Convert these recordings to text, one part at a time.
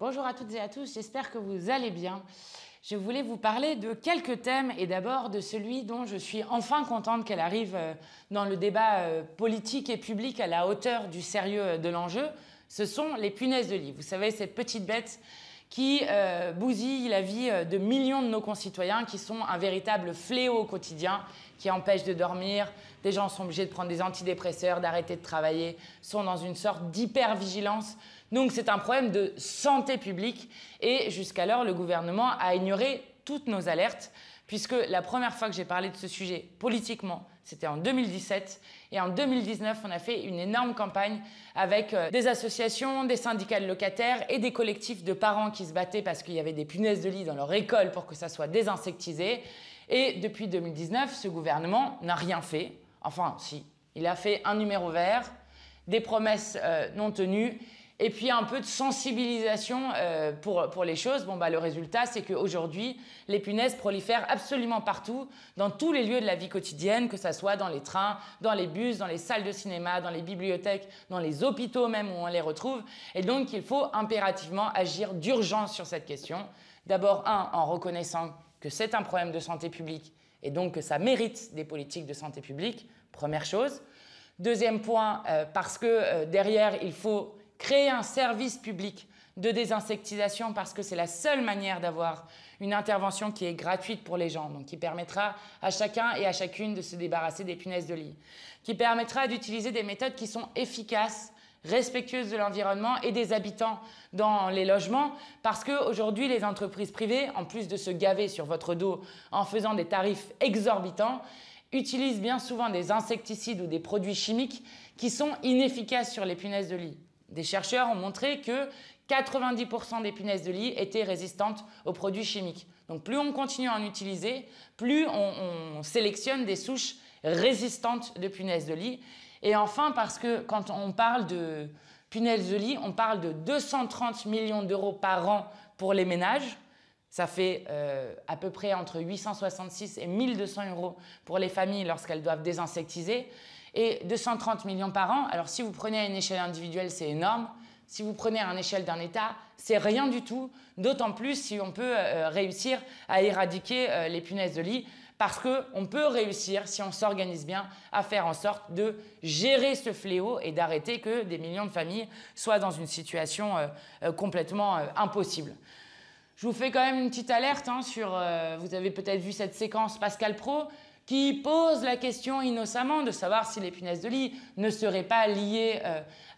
Bonjour à toutes et à tous, j'espère que vous allez bien. Je voulais vous parler de quelques thèmes et d'abord de celui dont je suis enfin contente qu'elle arrive dans le débat politique et public à la hauteur du sérieux de l'enjeu. Ce sont les punaises de lit. Vous savez, cette petite bête qui bousille la vie de millions de nos concitoyens, qui sont un véritable fléau au quotidien, qui empêchent de dormir. Des gens sont obligés de prendre des antidépresseurs, d'arrêter de travailler, sont dans une sorte d'hypervigilance. Donc c'est un problème de santé publique et jusqu'alors le gouvernement a ignoré toutes nos alertes puisque la première fois que j'ai parlé de ce sujet politiquement, c'était en 2017 et en 2019 on a fait une énorme campagne avec des associations, des syndicats de locataires et des collectifs de parents qui se battaient parce qu'il y avait des punaises de lit dans leur école pour que ça soit désinsectisé. Et depuis 2019, ce gouvernement n'a rien fait. Enfin, si, il a fait un numéro vert, des promesses non tenues et puis un peu de sensibilisation pour les choses. Bon, le résultat, c'est qu'aujourd'hui, les punaises prolifèrent absolument partout, dans tous les lieux de la vie quotidienne, que ce soit dans les trains, dans les bus, dans les salles de cinéma, dans les bibliothèques, dans les hôpitaux même où on les retrouve. Et donc, il faut impérativement agir d'urgence sur cette question. D'abord, en reconnaissant que c'est un problème de santé publique et donc que ça mérite des politiques de santé publique, première chose. Deuxième point, parce que derrière, il faut créer un service public de désinsectisation parce que c'est la seule manière d'avoir une intervention qui est gratuite pour les gens, donc qui permettra à chacun et à chacune de se débarrasser des punaises de lit, qui permettra d'utiliser des méthodes qui sont efficaces, respectueuses de l'environnement et des habitants dans les logements, parce qu'aujourd'hui, les entreprises privées, en plus de se gaver sur votre dos en faisant des tarifs exorbitants, utilisent bien souvent des insecticides ou des produits chimiques qui sont inefficaces sur les punaises de lit. Des chercheurs ont montré que 90% des punaises de lit étaient résistantes aux produits chimiques. Donc plus on continue à en utiliser, plus on sélectionne des souches résistantes de punaises de lit. Et enfin, parce que quand on parle de punaises de lit, on parle de 230 millions d'euros par an pour les ménages. Ça fait à peu près entre 866 et 1200 euros pour les familles lorsqu'elles doivent désinsectiser. Et 230 millions par an, alors si vous prenez à une échelle individuelle, c'est énorme. Si vous prenez à une échelle d'un État, c'est rien du tout. D'autant plus si on peut réussir à éradiquer les punaises de lit. Parce qu'on peut réussir, si on s'organise bien, à faire en sorte de gérer ce fléau et d'arrêter que des millions de familles soient dans une situation complètement impossible. Je vous fais quand même une petite alerte sur, vous avez peut-être vu cette séquence Pascal Praud, qui pose la question innocemment de savoir si les punaises de lit ne seraient pas liées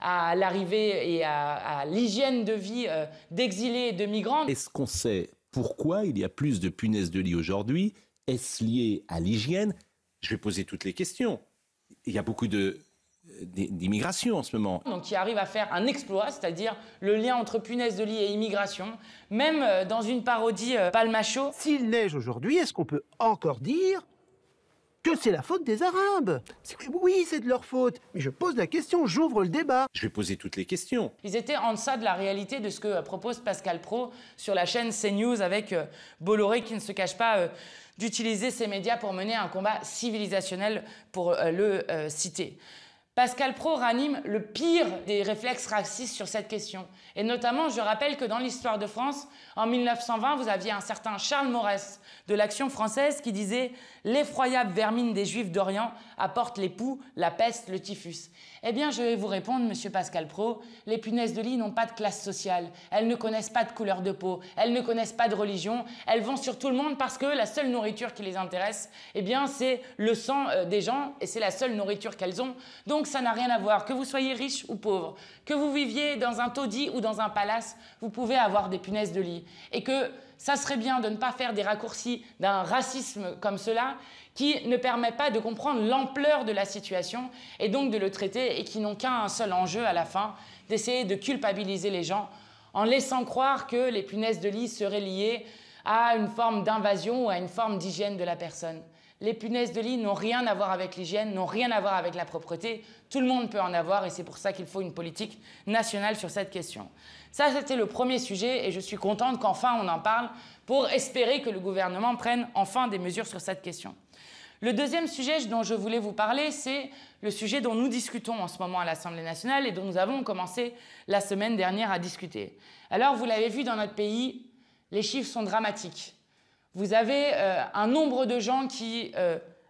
à l'arrivée et à l'hygiène de vie d'exilés et de migrants. Est-ce qu'on sait pourquoi il y a plus de punaises de lit aujourd'hui? Est-ce lié à l'hygiène? Je vais poser toutes les questions. Il y a beaucoup d'immigration en ce moment. Donc qui arrive à faire un exploit, c'est-à-dire le lien entre punaises de lit et immigration, même dans une parodie Palmacho. S'il neige aujourd'hui, est-ce qu'on peut encore dire que c'est la faute des Arabes? Oui, c'est de leur faute. Mais je pose la question, j'ouvre le débat. Je vais poser toutes les questions. Ils étaient en deçà de la réalité de ce que propose Pascal Praud sur la chaîne CNews avec Bolloré qui ne se cache pas d'utiliser ces médias pour mener un combat civilisationnel pour le citer. Pascal Praud ranime le pire des réflexes racistes sur cette question. Et notamment, je rappelle que dans l'histoire de France, en 1920, vous aviez un certain Charles Maurès de l'Action française qui disait « L'effroyable vermine des Juifs d'Orient apporte les poux, la peste, le typhus ». Eh bien, je vais vous répondre, monsieur Pascal Praud, les punaises de lit n'ont pas de classe sociale, elles ne connaissent pas de couleur de peau, elles ne connaissent pas de religion, elles vont sur tout le monde parce que la seule nourriture qui les intéresse, eh bien, c'est le sang des gens et c'est la seule nourriture qu'elles ont. Donc, ça n'a rien à voir. Que vous soyez riche ou pauvre, que vous viviez dans un taudis ou dans un palace, vous pouvez avoir des punaises de lit. Et que ça serait bien de ne pas faire des raccourcis d'un racisme comme cela qui ne permet pas de comprendre l'ampleur de la situation et donc de le traiter et qui n'ont qu'un seul enjeu à la fin, d'essayer de culpabiliser les gens en laissant croire que les punaises de lit seraient liées à une forme d'invasion ou à une forme d'hygiène de la personne. Les punaises de lit n'ont rien à voir avec l'hygiène, n'ont rien à voir avec la propreté. Tout le monde peut en avoir et c'est pour ça qu'il faut une politique nationale sur cette question. Ça, c'était le premier sujet et je suis contente qu'enfin on en parle pour espérer que le gouvernement prenne enfin des mesures sur cette question. Le deuxième sujet dont je voulais vous parler, c'est le sujet dont nous discutons en ce moment à l'Assemblée nationale et dont nous avons commencé la semaine dernière à discuter. Alors, vous l'avez vu dans notre pays, les chiffres sont dramatiques. Vous avez un nombre de gens qui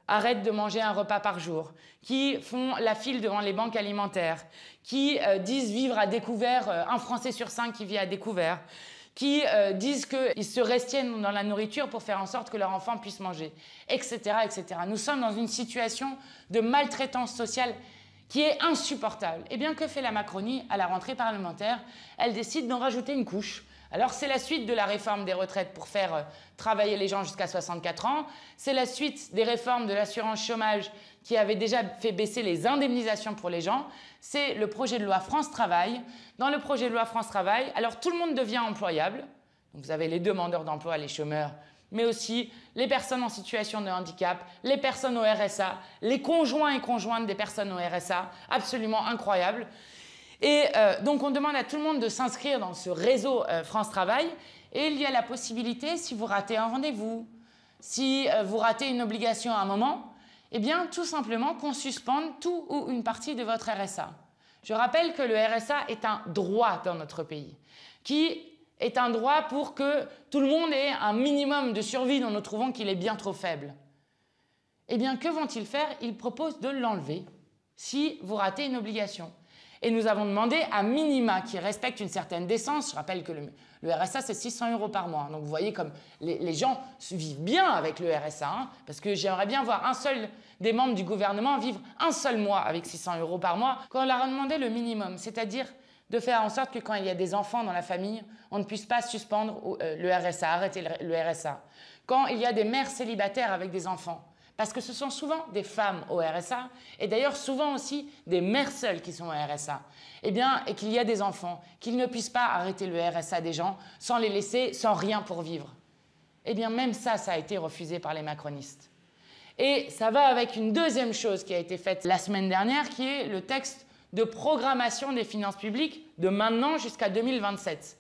arrêtent de manger un repas par jour, qui font la file devant les banques alimentaires, qui disent vivre à découvert, un Français sur 5 qui vit à découvert, qui disent qu'ils se restiennent dans la nourriture pour faire en sorte que leur enfant puisse manger, etc., etc. Nous sommes dans une situation de maltraitance sociale qui est insupportable. Eh bien, que fait la Macronie à la rentrée parlementaire? Elle décide d'en rajouter une couche. Alors, c'est la suite de la réforme des retraites pour faire travailler les gens jusqu'à 64 ans. C'est la suite des réformes de l'assurance chômage qui avait déjà fait baisser les indemnisations pour les gens. C'est le projet de loi France Travail. Dans le projet de loi France Travail, alors tout le monde devient employable. Donc, vous avez les demandeurs d'emploi, les chômeurs, mais aussi les personnes en situation de handicap, les personnes au RSA, les conjoints et conjointes des personnes au RSA. Absolument incroyable. Et donc, on demande à tout le monde de s'inscrire dans ce réseau France Travail. Et il y a la possibilité, si vous ratez un rendez-vous, si vous ratez une obligation à un moment, eh bien, tout simplement qu'on suspende tout ou une partie de votre RSA. Je rappelle que le RSA est un droit dans notre pays, qui est un droit pour que tout le monde ait un minimum de survie dont nous trouvons qu'il est bien trop faible. Eh bien, que vont-ils faire? Ils proposent de l'enlever si vous ratez une obligation. Et nous avons demandé à minima qui respecte une certaine décence. Je rappelle que le RSA, c'est 600 € par mois. Donc vous voyez comme les gens vivent bien avec le RSA. Hein, parce que j'aimerais bien voir un seul des membres du gouvernement vivre un seul mois avec 600 € par mois. Quand on leur a demandé le minimum, c'est-à-dire de faire en sorte que quand il y a des enfants dans la famille, on ne puisse pas suspendre le RSA, arrêter le RSA. Quand il y a des mères célibataires avec des enfants, parce que ce sont souvent des femmes au RSA, et d'ailleurs souvent aussi des mères seules qui sont au RSA, eh bien, et qu'il y a des enfants, qu'ils ne puissent pas arrêter le RSA des gens sans les laisser sans rien pour vivre. Eh bien, même ça, ça a été refusé par les macronistes. Et ça va avec une deuxième chose qui a été faite la semaine dernière, qui est le texte de programmation des finances publiques de maintenant jusqu'à 2027.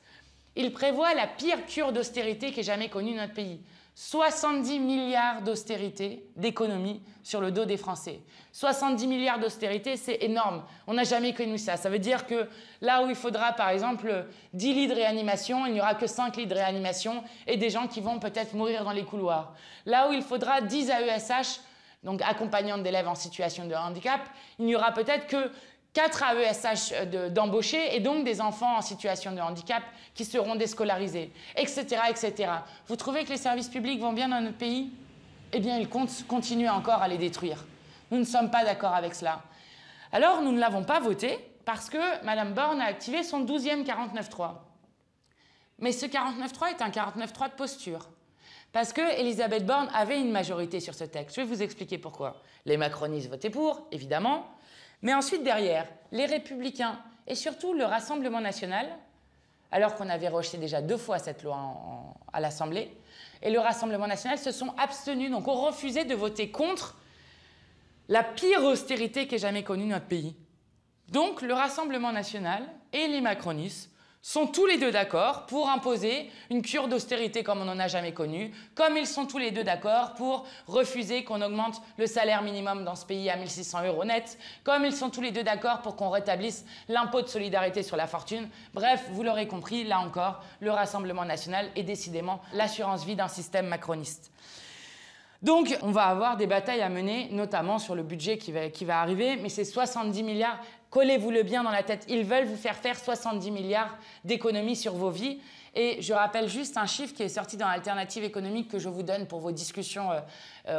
Il prévoit la pire cure d'austérité qu'ait jamais connue notre pays. 70 milliards d'austérité, d'économie sur le dos des Français. 70 milliards d'austérité, c'est énorme. On n'a jamais connu ça. Ça veut dire que là où il faudra, par exemple, 10 lits de réanimation, il n'y aura que 5 lits de réanimation et des gens qui vont peut-être mourir dans les couloirs. Là où il faudra 10 AESH, donc accompagnantes d'élèves en situation de handicap, il n'y aura peut-être que 4 AESH d'embauchés et donc des enfants en situation de handicap qui seront déscolarisés, etc., etc. Vous trouvez que les services publics vont bien dans notre pays? Eh bien, ils continuent encore à les détruire. Nous ne sommes pas d'accord avec cela. Alors, nous ne l'avons pas voté parce que Mme Borne a activé son 12e 49.3. Mais ce 49.3 est un 49.3 de posture. Parce que Elisabeth Borne avait une majorité sur ce texte. Je vais vous expliquer pourquoi. Les macronistes votaient pour, évidemment. Mais ensuite, derrière, les Républicains et surtout le Rassemblement national, alors qu'on avait rejeté déjà 2 fois cette loi à l'Assemblée, et le Rassemblement national se sont abstenus, donc ont refusé de voter contre la pire austérité qu'ait jamais connue notre pays. Donc le Rassemblement national et les macronistes sont tous les deux d'accord pour imposer une cure d'austérité comme on n'en a jamais connue, comme ils sont tous les deux d'accord pour refuser qu'on augmente le salaire minimum dans ce pays à 1 600 € net, comme ils sont tous les deux d'accord pour qu'on rétablisse l'impôt de solidarité sur la fortune. Bref, vous l'aurez compris, là encore, le Rassemblement national est décidément l'assurance vie d'un système macroniste. Donc, on va avoir des batailles à mener, notamment sur le budget qui va arriver, mais c'est 70 milliards, collez-vous-le bien dans la tête, ils veulent vous faire 70 milliards d'économies sur vos vies. Et je rappelle juste un chiffre qui est sorti dans l'alternative économique que je vous donne pour vos discussions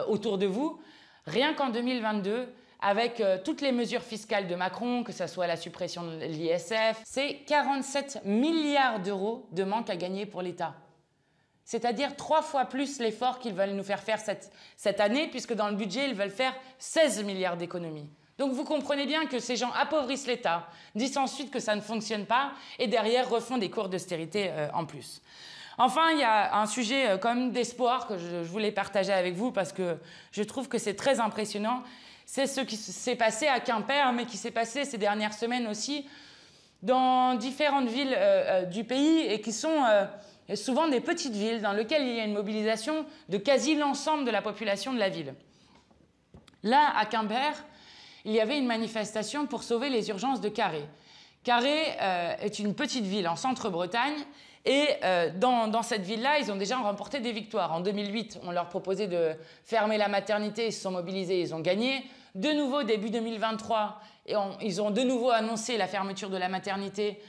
autour de vous. Rien qu'en 2022, avec toutes les mesures fiscales de Macron, que ce soit la suppression de l'ISF, c'est 47 milliards d'euros de manque à gagner pour l'État. C'est-à-dire 3 fois plus l'effort qu'ils veulent nous faire cette année, puisque dans le budget, ils veulent faire 16 milliards d'économies. Donc vous comprenez bien que ces gens appauvrissent l'État, disent ensuite que ça ne fonctionne pas, et derrière refont des cours d'austérité en plus. Enfin, il y a un sujet quand même d'espoir que je voulais partager avec vous, parce que je trouve que c'est très impressionnant. C'est ce qui s'est passé à Quimper, mais qui s'est passé ces dernières semaines aussi dans différentes villes du pays, et qui sont... souvent des petites villes dans lesquelles il y a une mobilisation de quasi l'ensemble de la population de la ville. Là, à Quimper, il y avait une manifestation pour sauver les urgences de Carhaix. Carhaix est une petite ville en centre-Bretagne et dans cette ville-là, ils ont déjà remporté des victoires. En 2008, on leur proposait de fermer la maternité, ils se sont mobilisés, ils ont gagné. De nouveau, début 2023, ils ont de nouveau annoncé la fermeture de la maternité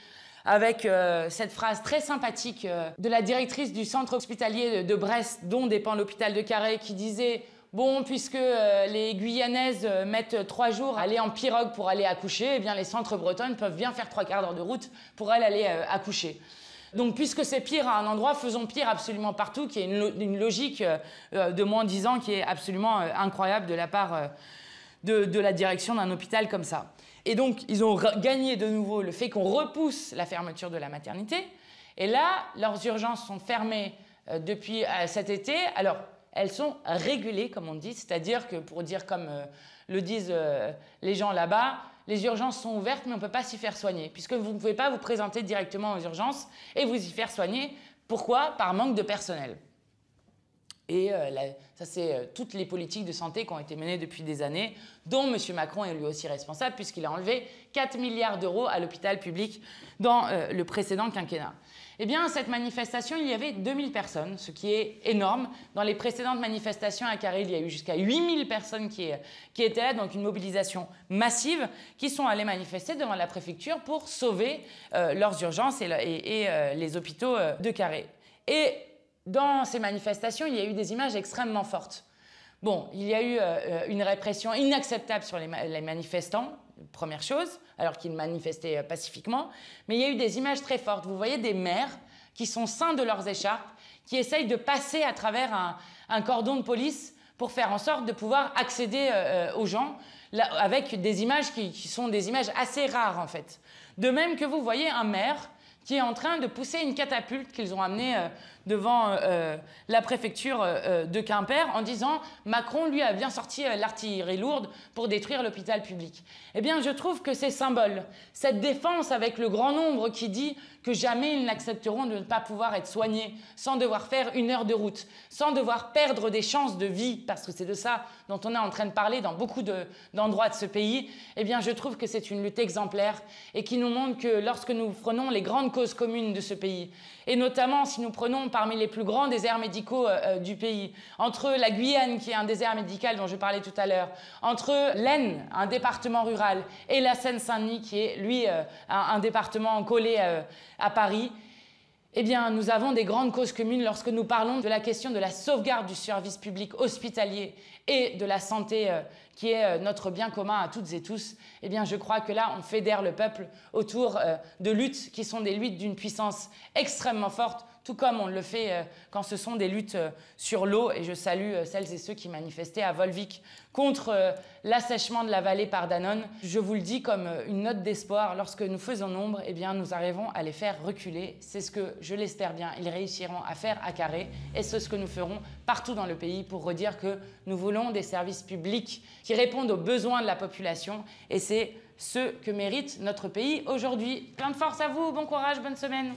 avec cette phrase très sympathique de la directrice du centre hospitalier de Brest, dont dépend l'hôpital de Carhaix, qui disait « Bon, puisque les Guyanaises mettent 3 jours à aller en pirogue pour aller accoucher, eh bien les centres bretonnes peuvent bien faire 3/4 d'heure de route pour aller accoucher. » Donc, puisque c'est pire à un endroit, faisons pire absolument partout, qui est une logique de moins 10 ans qui est absolument incroyable de la part de la direction d'un hôpital comme ça. Et donc, ils ont gagné de nouveau le fait qu'on repousse la fermeture de la maternité. Et là, leurs urgences sont fermées depuis cet été. Alors, elles sont régulées, comme on dit, c'est-à-dire que, pour dire comme le disent les gens là-bas, les urgences sont ouvertes, mais on ne peut pas s'y faire soigner, puisque vous ne pouvez pas vous présenter directement aux urgences et vous y faire soigner. Pourquoi? Par manque de personnel. Et ça, c'est toutes les politiques de santé qui ont été menées depuis des années, dont M. Macron est lui aussi responsable, puisqu'il a enlevé 4 milliards d'euros à l'hôpital public dans le précédent quinquennat. Eh bien, à cette manifestation, il y avait 2000 personnes, ce qui est énorme. Dans les précédentes manifestations à Carhaix, il y a eu jusqu'à 8000 personnes qui étaient là, donc une mobilisation massive, qui sont allées manifester devant la préfecture pour sauver leurs urgences et les hôpitaux de Carhaix. Et dans ces manifestations, il y a eu des images extrêmement fortes. Bon, il y a eu une répression inacceptable sur les manifestants, première chose, alors qu'ils manifestaient pacifiquement, mais il y a eu des images très fortes. Vous voyez des mères qui sont ceintes de leurs écharpes, qui essayent de passer à travers un cordon de police pour faire en sorte de pouvoir accéder aux gens, là, avec des images qui sont des images assez rares en fait. De même que vous voyez un maire qui est en train de pousser une catapulte qu'ils ont amenée devant la préfecture de Quimper en disant « Macron, lui, a bien sorti l'artillerie lourde pour détruire l'hôpital public ». Eh bien, je trouve que ces symboles, cette défense avec le grand nombre qui dit que jamais ils n'accepteront de ne pas pouvoir être soignés sans devoir faire 1 heure de route, sans devoir perdre des chances de vie, parce que c'est de ça dont on est en train de parler dans beaucoup d'endroits de ce pays, eh bien, je trouve que c'est une lutte exemplaire et qui nous montre que lorsque nous prenons les grandes causes communes de ce pays, et notamment si nous prenons parmi les plus grands déserts médicaux du pays, entre la Guyane, qui est un désert médical dont je parlais tout à l'heure, entre l'Aisne, un département rural, et la Seine-Saint-Denis, qui est, lui, un département collé à Paris, eh bien, nous avons des grandes causes communes lorsque nous parlons de la question de la sauvegarde du service public hospitalier et de la santé qui est notre bien commun à toutes et tous. Eh bien, je crois que là, on fédère le peuple autour de luttes qui sont des luttes d'une puissance extrêmement forte, tout comme on le fait quand ce sont des luttes sur l'eau. Et je salue celles et ceux qui manifestaient à Volvic contre l'assèchement de la vallée par Danone. Je vous le dis comme une note d'espoir, lorsque nous faisons nombre, eh bien, nous arrivons à les faire reculer. C'est ce que, je l'espère bien, ils réussiront à faire à Carhaix. Et c'est ce que nous ferons partout dans le pays pour redire que nous voulons des services publics qui répondent aux besoins de la population. Et c'est ce que mérite notre pays aujourd'hui. Plein de force à vous, bon courage, bonne semaine.